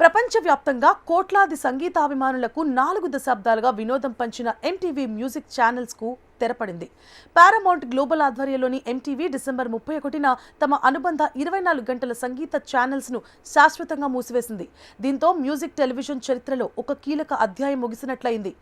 ప్రపంచవ్యాప్తంగా కోట్లాది సంగీతాభిమానులకు 4 దశాబ్దాలుగా వినోదం పంచిన ఎంటీవీ మ్యూజిక్ ఛానల్స్కు తెరపడింది. పారామౌంట్ గ్లోబల్ ఆధ్వర్యంలోని ఎంటీవీ డిసెంబర్ 31న తమ అనుబంధ 24 గంటల సంగీత ఛానల్స్ను శాశ్వతంగా మూసివేసింది. దీంతో మ్యూజిక్ టెలివిజన్ చరిత్రలో ఒక కీలక అధ్యాయం ముగిసినట్లయింది.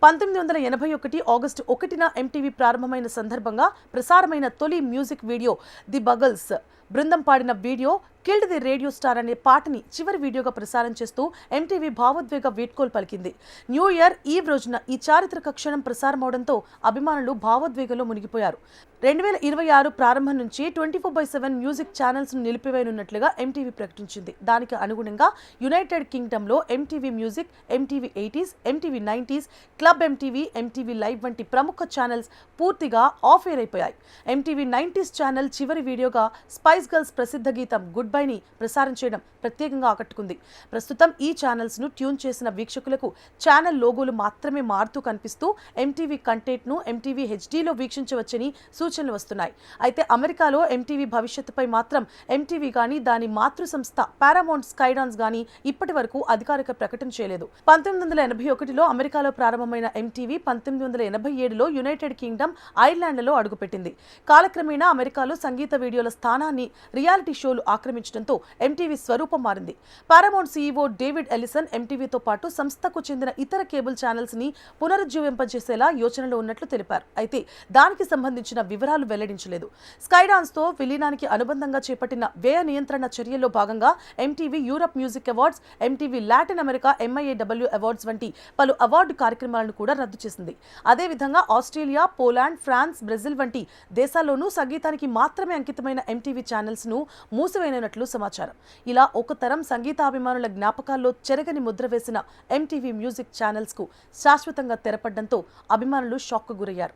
1981 ఆగస్టు 1న ఎంటీవీ ప్రారంభమైన సందర్భంగా ప్రసారమైన తొలి మ్యూజిక్ వీడియో ది బగల్స్ బృందం పాడిన video killed the radio star అనే పాటని చివరి వీడియోగా ప్రసారం చేస్తూ ఎంటీవీ భావోద్వేగ వీడ్కోలు పలికింది. న్యూ ఇయర్ ఈవ్ రోజున ఈ చారిత్రక క్షణం ప్రసారమవడంతో అభిమానులు భావోద్వేగంలో మునిగిపోయారు. 2026 ప్రారంభం నుంచి 24/7 మ్యూజిక్ ఛానల్స్ ను నిలిపివేయనున్నట్లుగా ఎంటీవీ ప్రకటించింది. దానికి అనుగుణంగా యునైటెడ్ కింగ్డమ్ లో MTV music, MTV 80s, MTV 90s, club MTV, MTV live వంటి ప్రముఖ ఛానల్స్ పూర్తిగా ఆఫ్ ఎయిర్ అయిపోయాయి. ఎంటీవీ 90s ఛానల్ చివరి వీడియోగా స్పైస్ గర్ల్స్ ప్రసిద్ధ గీతం గుడ్ బై ని ప్రసారం చేయడం ప్రత్యేకంగా ఆకట్టుకుంది. ప్రస్తుతం ఈ ఛానల్స్ ను ట్యూన్ చేసిన వీక్షకులకు ఛానల్ లోగోలు మాత్రమే మారుతూ కనిపిస్తూ ఎంటీవీ కంటెంట్ ను ఎంటీవీ హెచ్డీలో వీక్షించవచ్చని సూచనలు వస్తున్నాయి. అయితే అమెరికాలో ఎంటీవీ భవిష్యత్తుపై మాత్రం ఎంటీవీ గానీ దాని మాతృ సంస్థ పారామౌంట్ స్కైడాన్స్ గానీ ఇప్పటి వరకు అధికారిక ప్రకటన చేయలేదు. 1981లో అమెరికాలో ప్రారంభమైన ఎంటీవీ 1987లో యునైటెడ్ కింగ్డమ్, ఐర్లాండ్లలో అడుగుపెట్టింది. కాలక్రమేణా అమెరికాలో సంగీత వీడియోల స్థానాన్ని రియాలిటీ షోలు ఆక్రమించడంతో ఎంటీవీ స్వరూపం మారింది. పారామౌంట్ సీఈఓ డేవిడ్ ఎలిసన్ ఎంటీవీతో పాటు సంస్థకు చెందిన ఇతర కేబుల్ ఛానల్స్ ని పునరుజ్జీవింపజేసేలా యోచనలో ఉన్నట్లు తెలిపారు. అయితే దానికి సంబంధించిన వివరాలు వెల్లడించలేదు. స్కైడాన్స్ తో విలీనానికి అనుబంధంగా చేపట్టిన వ్యయ నియంత్రణ చర్యల్లో భాగంగా MTV Europe music awards, MTV Latin America MIAW awards వంటి పలు అవార్డు కార్యక్రమాలను కూడా రద్దు చేసింది. అదేవిధంగా ఆస్ట్రేలియా, పోలాండ్, ఫ్రాన్స్, బ్రెజిల్ వంటి దేశాల్లోనూ సంగీతానికి మాత్రమే అంకితమైన ఎంటీవీ ఛానల్స్ ను మూసివేయనున్నట్లు సమాచారం. ఇలా ఒక తరం సంగీతాభిమానుల జ్ఞాపకాల్లో చెరగని ముద్ర వేసిన ఎంటీవీ మ్యూజిక్ ఛానల్స్ కు శాశ్వతంగా తెరపడ్డంతో అభిమానులు షాక్ కు గురయ్యారు.